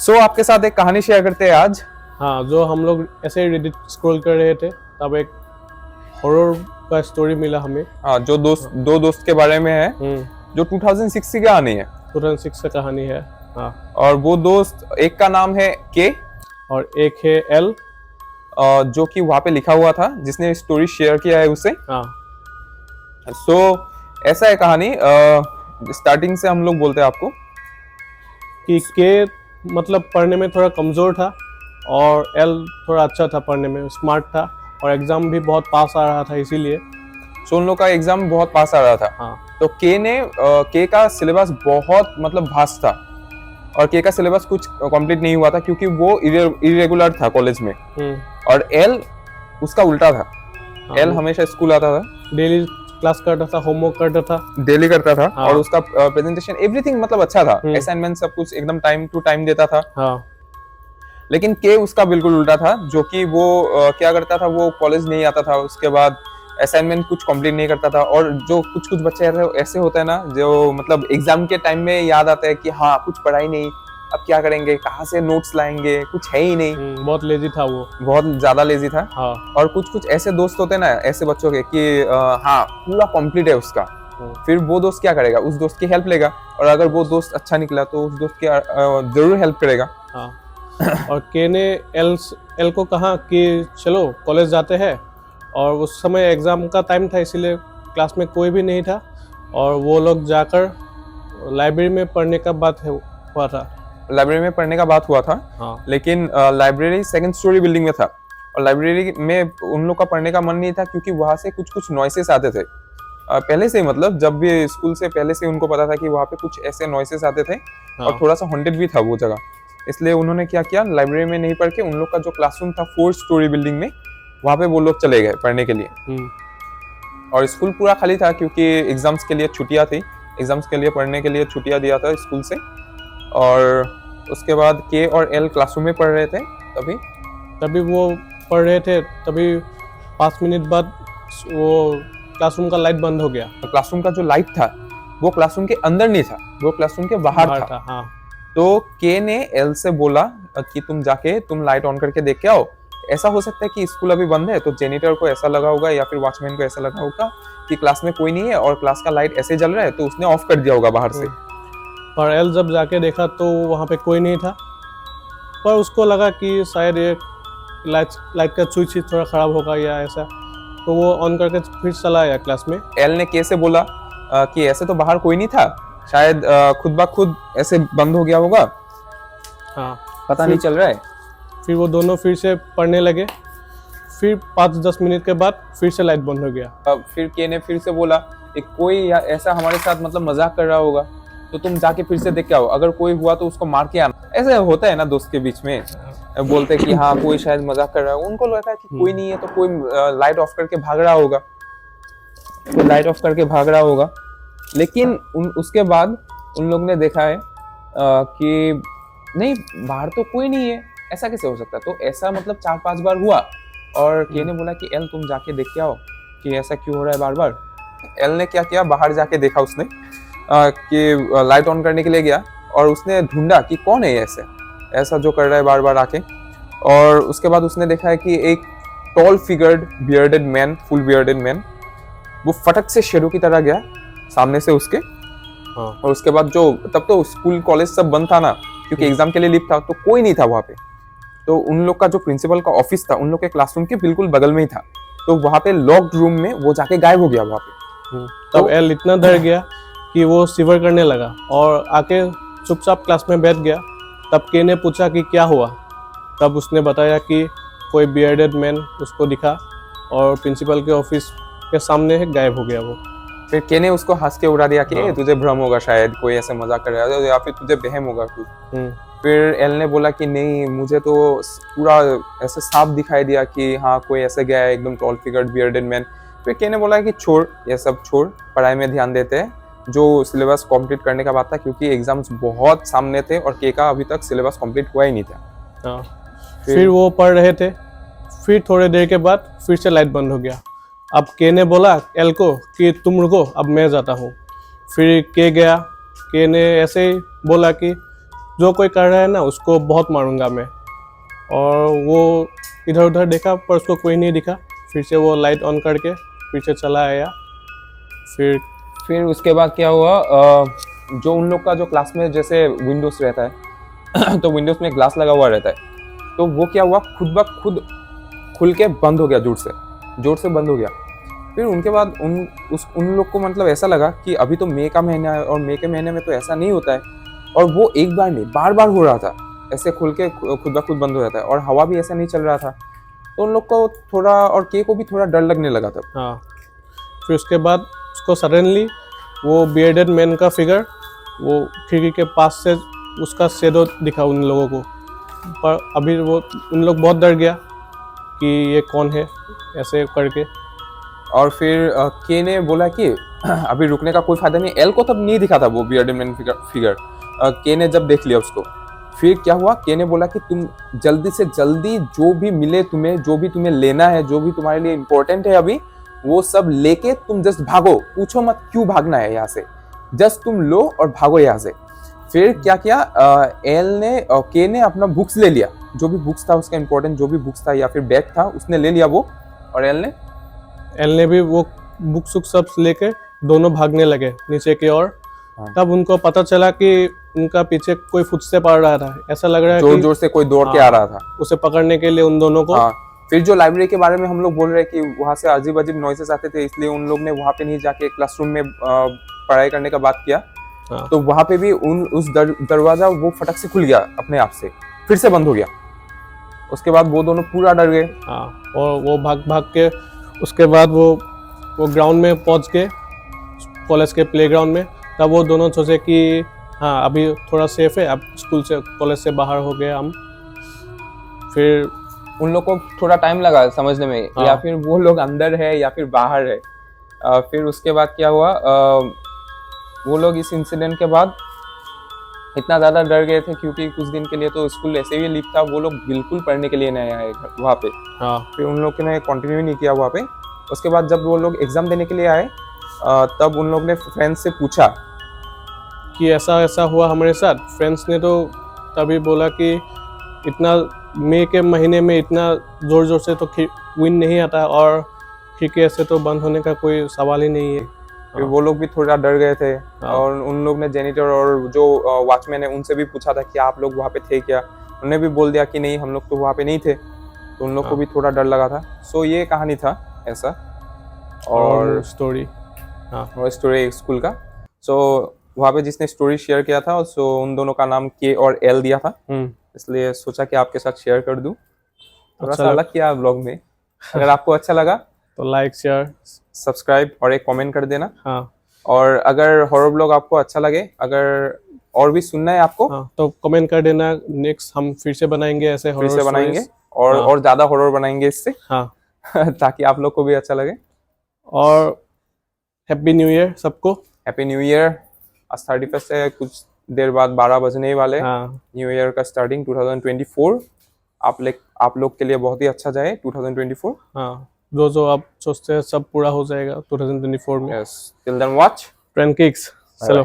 सो आपके साथ एक कहानी शेयर करते हैं आज। हाँ, जो हम लोग ऐसे रेडिट स्क्रॉल कर रहे थे तब एक हॉरर का स्टोरी मिला हमें। हाँ, जो दो दोस्त के बारे में है जो 2006 की कहानी है। 2006 से कहानी है। हाँ, और वो दोस्त, एक का नाम है के और एक है एल, जो कि वहाँ पे लिखा हुआ था, जिसने स्टोरी शेयर किया है उसे। हाँ, सो ऐसा है कहानी। स्टार्टिंग से हम लोग बोलते हैं आपको कि के मतलब पढ़ने में थोड़ा कमज़ोर था और एल थोड़ा अच्छा था, पढ़ने में स्मार्ट था और एग्ज़ाम भी बहुत पास आ रहा था इसीलिए। सो उन लोग का एग्जाम बहुत पास आ रहा था। हाँ, तो के का सिलेबस बहुत मतलब भास्ट था और के का सिलेबस कुछ कंप्लीट नहीं हुआ था क्योंकि वो इरेगुलर था कॉलेज में। और एल उसका उल्टा था। हाँ, एल हमेशा स्कूल आता था, डेली क्लास करता था, होमवर्क करता था, डेली करता था। हाँ, और उसका प्रेजेंटेशन एवरीथिंग मतलब अच्छा था, असाइनमेंट सब कुछ एकदम टाइम टू टाइम देता था। हाँ, लेकिन के उसका बिल्कुल उल्टा था, जो कि वो क्या करता था, वो कॉलेज नहीं आता था, उसके बाद असाइनमेंट कुछ कंप्लीट नहीं करता था। और जो कुछ कुछ बच्चे ऐसे होते हैं ना, जो मतलब एग्जाम के टाइम में याद आता है कि हाँ कुछ पढ़ाई नहीं, अब क्या करेंगे, कहाँ से नोट्स लाएंगे, कुछ है ही नहीं। बहुत लेजी था वो, बहुत ज्यादा लेजी था। हाँ, और कुछ कुछ ऐसे दोस्त होते हैं ना, ऐसे बच्चों के कि हाँ पूरा कंप्लीट है उसका, फिर वो दोस्त क्या करेगा, उस दोस्त की हेल्प लेगा। और अगर वो दोस्त अच्छा निकला तो उस दोस्त की जरूर हेल्प करेगा। हाँ। और के ने एल को कहा कि चलो कॉलेज जाते हैं। और उस समय एग्ज़ाम का टाइम था, इसीलिए क्लास में कोई भी नहीं था और वो लोग जाकर लाइब्रेरी में पढ़ने का बात हुआ था। लाइब्रेरी में पढ़ने का बात हुआ था। हाँ, लेकिन लाइब्रेरी सेकंड स्टोरी बिल्डिंग में था और लाइब्रेरी में उन लोग का पढ़ने का मन नहीं था क्योंकि वहां से कुछ कुछ नॉइसेस आते थे। पहले से ही, मतलब जब भी स्कूल से पहले से उनको पता था कि वहाँ पे कुछ ऐसे नॉइसेस आते थे। हाँ, और थोड़ा सा हॉन्टेड भी था वो जगह, इसलिए उन्होंने क्या किया, लाइब्रेरी में नहीं पढ़ के उन लोग का जो क्लासरूम था 4th स्टोरी बिल्डिंग में, वहाँ पे वो लोग चले गए पढ़ने के लिए। और स्कूल पूरा खाली था क्योंकि एग्जाम्स के लिए छुट्टियाँ थी, एग्जाम्स के लिए पढ़ने के लिए छुट्टियाँ दिया था स्कूल से। और उसके बाद के और एल क्लासरूम में पढ़ रहे थे। तभी वो पढ़ रहे थे, तभी 5 मिनट बाद वो क्लासरूम का लाइट बंद हो गया। क्लासरूम का जो लाइट था वो क्लासरूम के अंदर नहीं था, वो क्लासरूम के बाहर था। हाँ। तो के ने एल से बोला कि तुम जाके तुम लाइट ऑन करके देख के आओ। ऐसा हो सकता है कि स्कूल अभी बंद है, तो जेनिटर को ऐसा लगा होगा या फिर वॉचमैन को ऐसा लगा होगा कि क्लास में कोई नहीं है और क्लास का लाइट ऐसे जल रहा है, तो उसने ऑफ कर दिया होगा बाहर से। और एल जब जाके देखा तो वहाँ पे कोई नहीं था, पर उसको लगा कि शायद ये लाइट का स्विच थोड़ा ख़राब होगा या ऐसा, तो वो ऑन करके फिर चला आया क्लास में। एल ने के से बोला कि ऐसे तो बाहर कोई नहीं था, शायद खुद ब खुद ऐसे बंद हो गया होगा, हाँ, पता नहीं चल रहा है। फिर वो दोनों फिर से पढ़ने लगे। फिर 5-10 मिनट के बाद फिर से लाइट बंद हो गया। फिर के ने फिर से बोला कि कोई ऐसा हमारे साथ मतलब मजाक कर रहा होगा, तो तुम जाके फिर से देख के आओ, अगर कोई हुआ तो उसको मार के आना। ऐसे होता है ना दोस्त के बीच में, बोलते कि हाँ कोई शायद मजाक कर रहा है, उनको लगता है कि कोई नहीं है तो कोई लाइट ऑफ करके भाग रहा होगा, तो लाइट ऑफ करके भाग रहा होगा। लेकिन उसके बाद उन लोग ने देखा है कि नहीं, बाहर तो कोई नहीं है, ऐसा कैसे हो सकता है। तो ऐसा मतलब 4-5 बार हुआ और के ने बोला कि एल तुम जाके देख के आओ कि ऐसा क्यों हो रहा है बार बार। एल ने क्या किया, बाहर जाके देखा उसने कि लाइट ऑन करने के लिए गया और उसने ढूंढा कि कौन है ऐसा जो कर रहा है बार बार आके। और उसके बाद उसने देखा है कि एक tall figured bearded man, full bearded man, वो फटक से शेडो की तरह गया सामने से उसके। हाँ। और उसके बाद जो, तब तो स्कूल कॉलेज सब बंद था ना, क्योंकि एग्जाम के लिए लीव था, तो कोई नहीं था वहाँ पे। तो उन लोग का जो प्रिंसिपल का ऑफिस था, उन लोग के क्लासरूम के बिल्कुल बगल में ही था, तो वहाँ पे लॉक्ड रूम में वो जाके गायब हो गया वहाँ पे। तब एल इतना डर गया कि वो शिवर करने लगा और आके चुपचाप क्लास में बैठ गया। तब के ने पूछा कि क्या हुआ, तब उसने बताया कि कोई बियर्डेड मैन उसको दिखा और प्रिंसिपल के ऑफिस के सामने गायब हो गया वो। फिर के ने उसको हंस के उड़ा दिया कि हाँ। तुझे भ्रम होगा, शायद कोई ऐसे मजाक कर रहा है या फिर तुझे बहम होगा कुछ। फिर एल ने बोला कि नहीं, मुझे तो पूरा ऐसे साफ दिखाई दिया कि हाँ कोई ऐसे गया है, एकदम टॉल फिगर्ड बियर्डेड मैन। फिर के ने बोला कि छोड़, ये सब छोड़, पढ़ाई में ध्यान देते हैं, जो सिलेबस कंप्लीट करने का बात था, क्योंकि एग्जाम्स बहुत सामने थे और के का अभी तक सिलेबस कंप्लीट हुआ ही नहीं था। हाँ। फिर वो पढ़ रहे थे, फिर थोड़ी देर के बाद फिर से लाइट बंद हो गया। अब के ने बोला एल को कि तुम रुको, अब मैं जाता हूँ। फिर के गया। के ने ऐसे ही बोला कि जो कोई कर रहा है ना उसको बहुत मारूंगा मैं। और वो इधर उधर देखा पर उसको कोई नहीं दिखा, फिर से वो लाइट ऑन करके फिर से चला आया। फिर उसके बाद क्या हुआ, जो उन लोग का जो क्लास में जैसे विंडोज रहता है तो विंडोज में ग्लास लगा हुआ रहता है, तो वो क्या हुआ, खुद ब खुद खुल के बंद हो गया, जोर से बंद हो गया। फिर उनके बाद उन लोग को मतलब ऐसा लगा कि अभी तो मई का महीना है और मई के महीने में तो ऐसा नहीं होता है, और वो एक बार नहीं बार बार हो रहा था, ऐसे खुल के खुद ब खुद बंद हो जाता है, और हवा भी ऐसा नहीं चल रहा था। तो उन लोग को थोड़ा, और के को भी थोड़ा डर लगने लगा था। हाँ, फिर उसके बाद उसको सडनली वो बियर्डेड मैन का फिगर वो खिड़की के पास से उसका शेडो दिखा उन लोगों को। पर अभी वो उन लोग बहुत डर गया कि ये कौन है ऐसे करके। और फिर के ने बोला कि अभी रुकने का कोई फायदा नहीं। एल को तब नहीं दिखा था वो बियर्डेड मैन फिगर। के ने जब देख लिया उसको, फिर क्या हुआ, के ने बोला कि तुम जल्दी से जल्दी जो भी मिले तुम्हें, जो भी तुम्हें लेना है, जो भी तुम्हारे लिए इम्पोर्टेंट है अभी, वो सब लेके तुम जस्ट भागो, पूछो मत क्यों भागना है यहाँ से, जस्ट तुम लो और भागो यहाँ से। फिर क्या किया, एल ने के ने अपना बुक्स ले लिया, जो भी बुक्स था उसका इम्पोर्टेंट, जो भी बुक्स था या फिर बैग था उसने ले लिया वो, और एल ने भी वो बुक्स सब लेके दोनों भागने लगे नीचे की ओर। हाँ। तब उनको पता चला कि उनका पीछे कोई फुटस्टेप आ रहा था, ऐसा लग रहा है जोर जोर से कोई दौड़ के आ रहा था उसे पकड़ने के लिए उन दोनों को। हाँ। फिर जो लाइब्रेरी के बारे में हम लोग बोल रहे हैं कि वहाँ से अजीब अजीब नॉइसेस आते थे, इसलिए उन लोग ने वहाँ पे नहीं जाके क्लासरूम में पढ़ाई करने का बात किया। हाँ। तो वहाँ पे भी उस दरवाजा वो फटक से खुल गया अपने आप से, फिर से बंद हो गया। उसके बाद वो दोनों पूरा डर गए। हाँ, और वो भाग भाग के उसके बाद वो ग्राउंड में पहुंच गए, कॉलेज के प्लेग्राउंड में। तब वो दोनों सोचे कि हाँ अभी थोड़ा सेफ है, अब स्कूल से कॉलेज से बाहर हो गए हम। फिर उन लोग को थोड़ा टाइम लगा समझने में, हाँ। या फिर वो लोग अंदर है या फिर बाहर है। फिर उसके बाद क्या हुआ, वो लोग इस इंसिडेंट के बाद इतना ज़्यादा डर गए थे, क्योंकि कुछ दिन के लिए तो स्कूल ऐसे भी लीव था, वो लोग बिल्कुल पढ़ने के लिए नहीं आए वहाँ पे। हाँ। फिर उन लोग ने कंटिन्यू नहीं किया वहाँ पे। उसके बाद जब वो लोग एग्ज़ाम देने के लिए आए, तब उन लोग ने फ्रेंड्स से पूछा कि ऐसा ऐसा हुआ हमारे साथ। फ्रेंड्स ने तो तभी बोला कि इतना मई के महीने में इतना ज़ोर ज़ोर से तो विंड नहीं आता, और खिड़की ऐसे तो बंद होने का कोई सवाल ही नहीं है। फिर वो लोग भी थोड़ा डर गए थे। और उन लोग ने जेनिटर और जो वॉचमैन है उनसे भी पूछा था कि आप लोग वहाँ पे थे क्या। उन्होंने भी बोल दिया कि नहीं, हम लोग तो वहाँ पे नहीं थे। तो उन लोग को भी थोड़ा डर लगा था। सो ये कहानी था ऐसा, और स्टोरी और स्टोरी स्कूल का। सो वहाँ पे जिसने स्टोरी शेयर किया था, सो उन दोनों का नाम के और एल दिया था, इसलिए सोचा कि आपके साथ शेयर कर दूं। थोड़ा सा अलग किया ब्लॉग में। अगर आपको अच्छा लगा तो लाइक, शेयर, सब्सक्राइब और एक कमेंट कर देना। हाँ। और अगर हॉरर ब्लॉग आपको अच्छा लगे, अगर और भी सुनना है आपको, हाँ, तो कमेंट कर देना। नेक्स्ट हम फिर से बनाएंगे ऐसे हॉरर, फिर से बनाएंगे और ज़्यादा हॉरर बनाएंगे इससे। हाँ ताकि आप लोग को भी अच्छा लगे। और हैप्पी न्यू ईयर सबको। Happy new year. आज 31 है, कुछ देर बाद 12 बजने वाले। न्यू ईयर का स्टार्टिंग 2024 आप लोग के लिए बहुत ही अच्छा जाए 2024। हाँ, जो आप सोचते हैं सब पूरा हो जाएगा 2024 में। Yes, till then watch Trend Kicks. चलो।